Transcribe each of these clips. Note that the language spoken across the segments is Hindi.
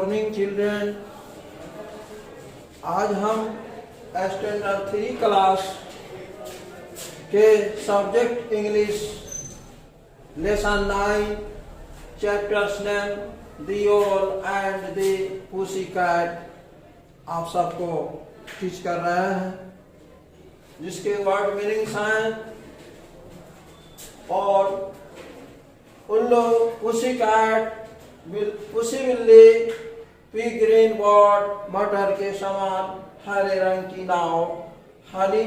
Morning children. आज हम स्टैंडर्ड 3 क्लास के subject English lesson 9 chapters name the owl and the pussy cat आप सबको टीच कर रहे हैं, जिसके वर्ड मीनिंग्स हैं और उल्लू, पुसी कैट, पुसी बिल्ली, पिग ग्रीन बॉट, मटर के समान हरे रंग की नाव, हनी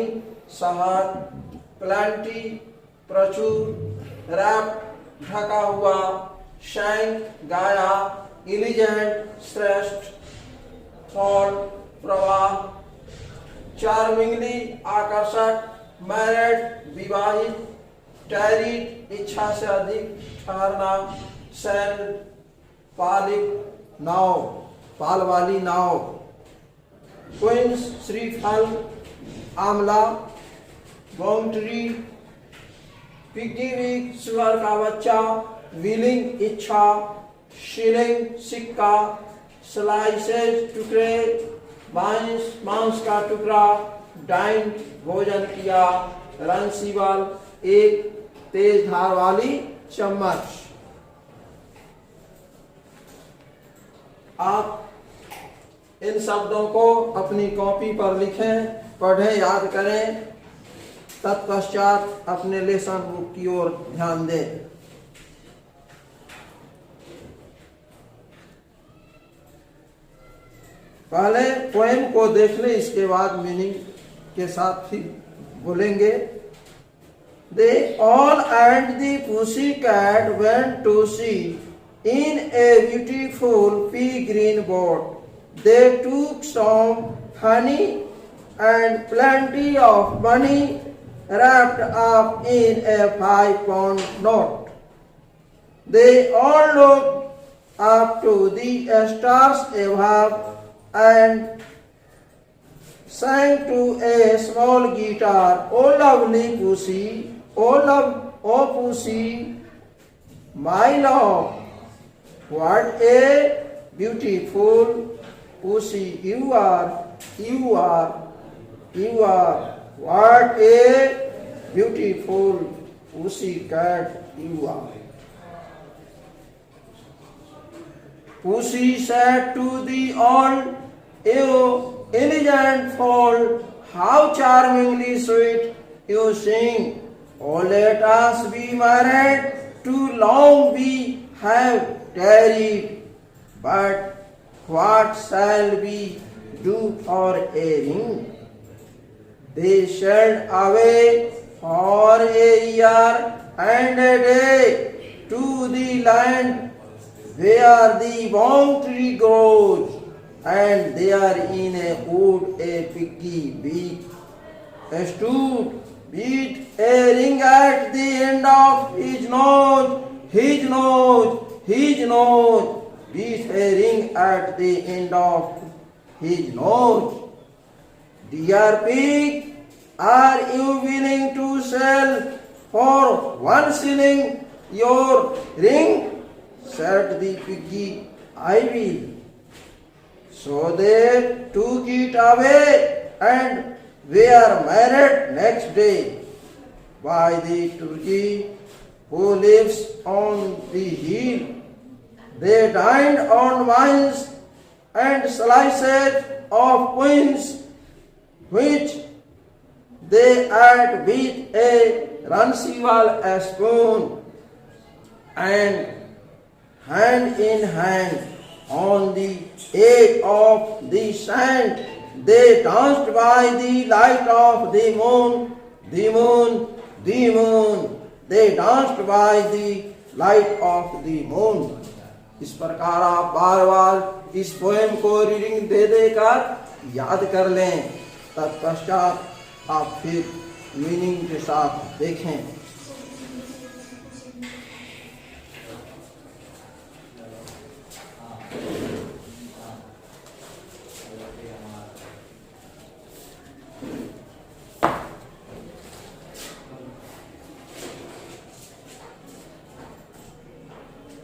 शहर, प्लेंटी प्रचुर, रैप ढका हुआ, शैंक गाया, इलिजेंट श्रेष्ठ, फॉल प्रवाह, चार्मिंगली आकर्षक, मैरिड विवाहित, टैरिड इच्छा से अधिक ठहरना, सैल पालिक नाव पाल वाली नाव, क्वींस श्रीफल आमला, बाउंड्री पिग्गी विग सुअर का बच्चा, विलिंग इच्छा, शिलिंग सिक्का, स्लाइसेज टुकड़े, मांस का टुकड़ा, डाइन भोजन किया, रनसीवाल एक तेज धार वाली चम्मच। आप इन शब्दों को अपनी कॉपी पर लिखें, पढ़ें, याद करें, तत्पश्चात अपने लेसन बुक की ओर ध्यान दें। पहले पोएम को देख लें, इसके बाद मीनिंग के साथ फिर बोलेंगे। They all and the pussycat went to sea in a beautiful pea green boat. They took some honey and plenty of money wrapped up in a 5-pound note. They all looked up to the stars above and sang to a small guitar, "Oh lovely pussy, oh pussy, my love, what a beautiful pussy you are, what a beautiful pussy cat you are." Pussy said to the owl, "You elegant fowl, how charmingly sweet you sing. Oh, let us be married, too long we have tarried. But what shall we do for a ring?" They sailed away for a year and a day to the land where the palm tree grows, and there in a wood a piggy wig stood with a ring at the end of his nose, with a ring at the end of his nose. "Dear pig, are you willing to sell for 1 shilling your ring?" Said the piggy, "I will." So they took it away and were married next day by the turkey who lives on the hill. They dined on wines and slices of quince, which they ate with a Ransiwal spoon, and hand in hand on the edge of the sand they danced by the light of the moon. They danced by the light of the moon. इस प्रकार आप बार बार इस पोएम को रीडिंग दे देकर याद कर लें, तत्पश्चात आप फिर मीनिंग के साथ देखें।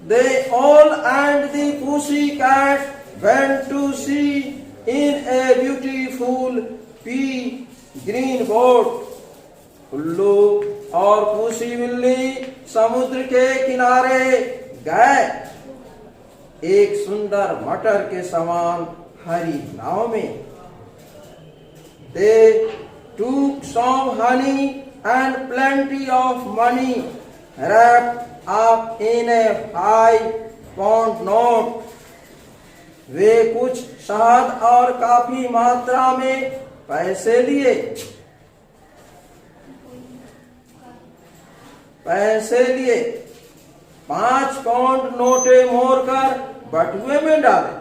They all and the pussy cat went to sea in a beautiful pea green boat. उल्लू और पूसी बिल्ली समुद्र के किनारे गए एक सुंदर मटर के समान हरी नाव में. They took some honey and plenty of money wrapped up in a 5-pound note. वे कुछ शहद और काफी मात्रा में पैसे लिए 5 पाउंड नोटे मोड़ कर बटुए में डाले.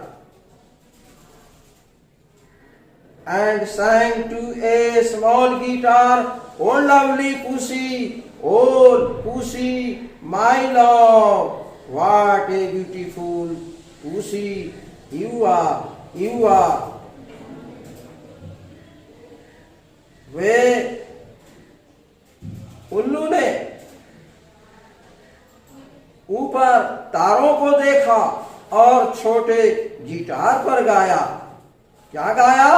And sang to a small guitar, "Oh lovely pussy, oh pussy, my love, what a beautiful pussy you are, you are." वे उल्लू ने ऊपर तारों को देखा और छोटे गिटार पर गाया. क्या गाया?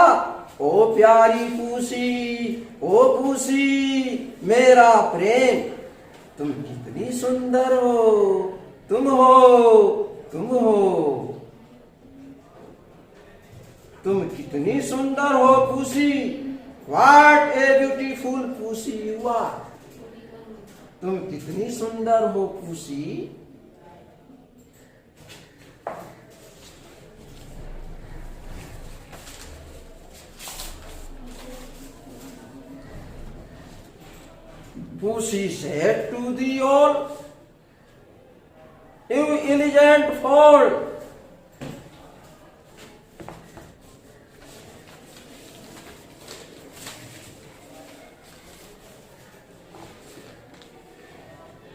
ओ प्यारी पूसी, ओ पूसी मेरा प्रेम, तुम कितनी सुंदर हो, तुम हो, तुम हो, तुम कितनी सुंदर हो पूसी. What a beautiful pussy you are. तुम कितनी सुंदर हो पूसी. Pussy said to the owl, "You elegant fowl,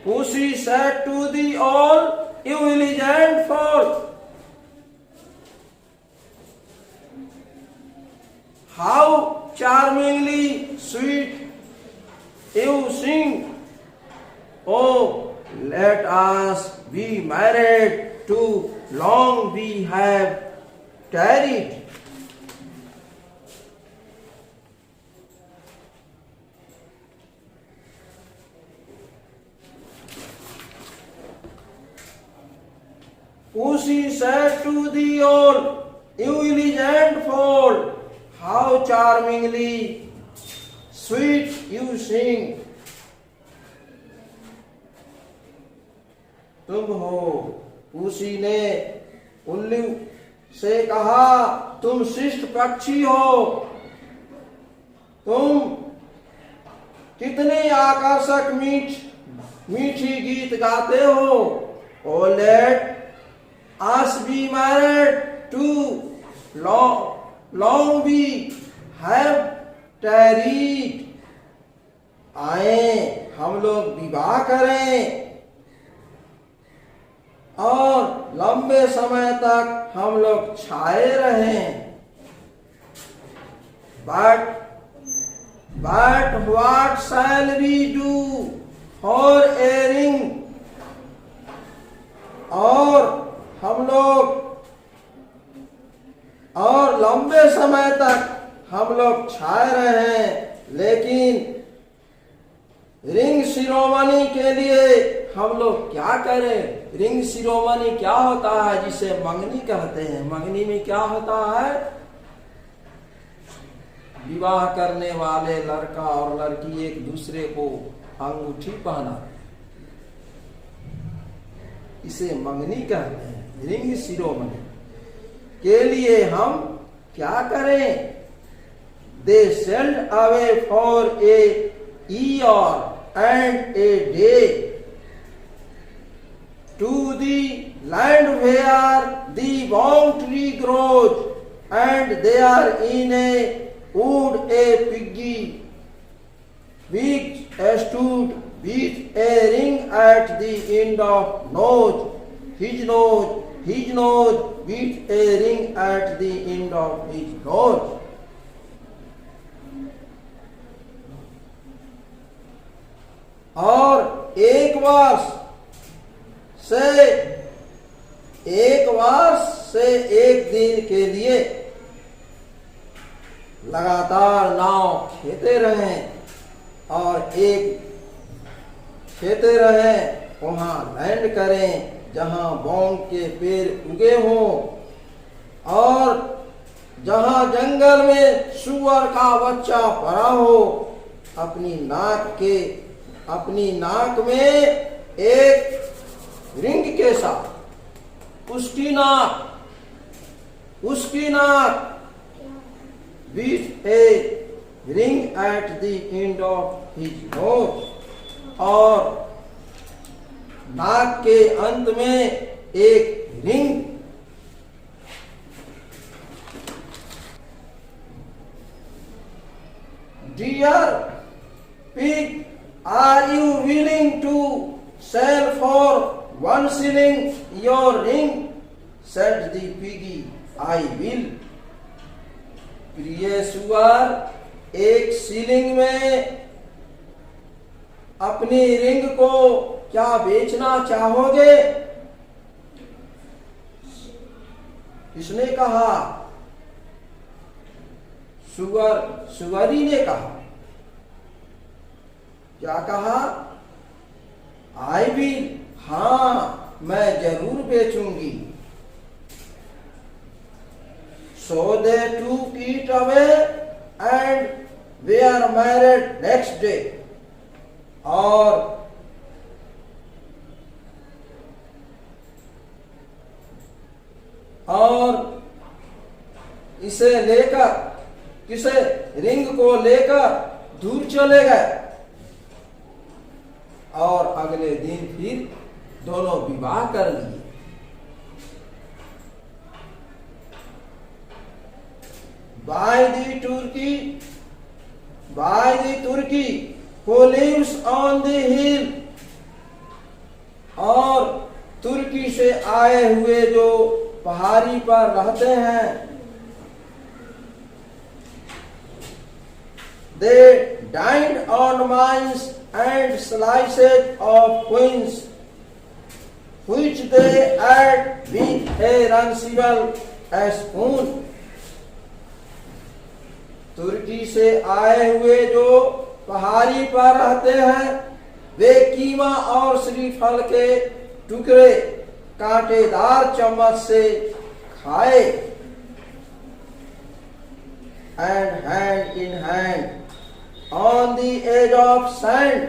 Pussy said to the owl, "You elegant fowl, how charmingly sweet you sing. Oh, let us be married, too long we have tarried." Pussy said to the owl, "You elegant fowl, how charmingly sweet you sing." तुम हो. पूसी ने उल्लू से कहा, तुम शिष्ट पक्षी हो, तुम कितने आकर्षक मीठी गीत गाते हो. Oh, let us be married, too long we have tarried. आए हम लोग विवाह करें और लंबे समय तक हम लोग छाए रहें. But what shall we do for a ring? और हम लोग और लंबे समय तक हम लोग छाए रहे, लेकिन रिंग शिरोमणि के लिए हम लोग क्या करें. रिंग शिरोमणि क्या होता है? जिसे मंगनी कहते हैं. मंगनी में क्या होता है? विवाह करने वाले लड़का और लड़की एक दूसरे को अंगूठी पहना, इसे मंगनी कहते हैं. रिंग शिरोमणि के लिए हम क्या करें? They sailed away for a year and a day to the land where the palm tree grows, and there in a wood a piggy which stood with a ring at the end of nose, his nose with a ring at the end of his nose. और एक वर्ष से एक वर्ष से एक दिन के लिए लगातार नाव खेते रहें और एक खेते रहें, वहां लैंड करें जहां बौंग के पेड़ उगे हों और जहां जंगल में सूअर का बच्चा पड़ा हो। अपनी नाक में एक रिंग के साथ उसकी नाक with a ring at the end of his nose, और नाक के अंत में एक ring. Dear pig, are you willing to sell for 1 shilling your ring? Said the piggy, I will. प्रिय सुअर, 1 शिलिंग में अपनी रिंग को क्या बेचना चाहोगे? किसने कहा? सुअरी ने कहा। क्या कहा? आई विल, हाँ मैं जरूर बेचूंगी। So they took it away and were married next day. और किसे रिंग को लेकर दूर चले गए और अगले दिन फिर दोनों विवाह कर लिए। By the Turkey who lives on the hill, और तुर्की से आए हुए जो पहाड़ी पर रहते हैं। They dined on mines and slices of quince, which they ate with a runcible spoon. तुर्की से आए हुए जो पहाड़ी पर रहते हैं, वे कीमा और श्रीफल के टुकड़े कांटेदार चम्मच से खाए। And hand in hand on the edge of sand,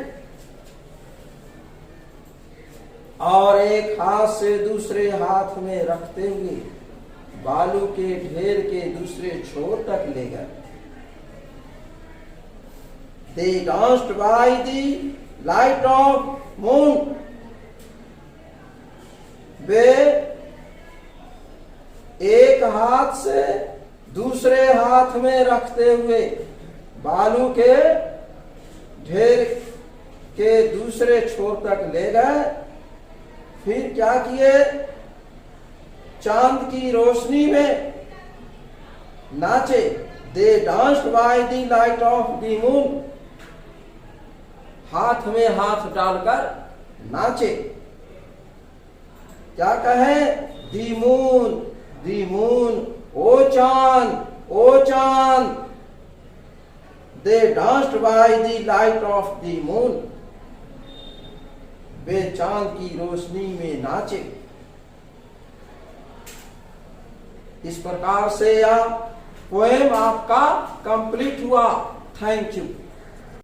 और एक हाथ से दूसरे हाथ में रखते हुए बालू के ढेर के दूसरे छोर तक ले गए। They danced by the light of moon. वे एक हाथ से दूसरे हाथ में रखते हुए बालू के ढेर के दूसरे छोर तक ले गए। फिर क्या किए? चांद की रोशनी में नाचे। They danced by the light of the moon. हाथ में हाथ डालकर नाचे। क्या कहे? दी मून, ओ चांद। They danced by the light of the moon. वे चांद की रोशनी में नाचे। इस प्रकार से यह पोएम आपका कंप्लीट हुआ। Thank you.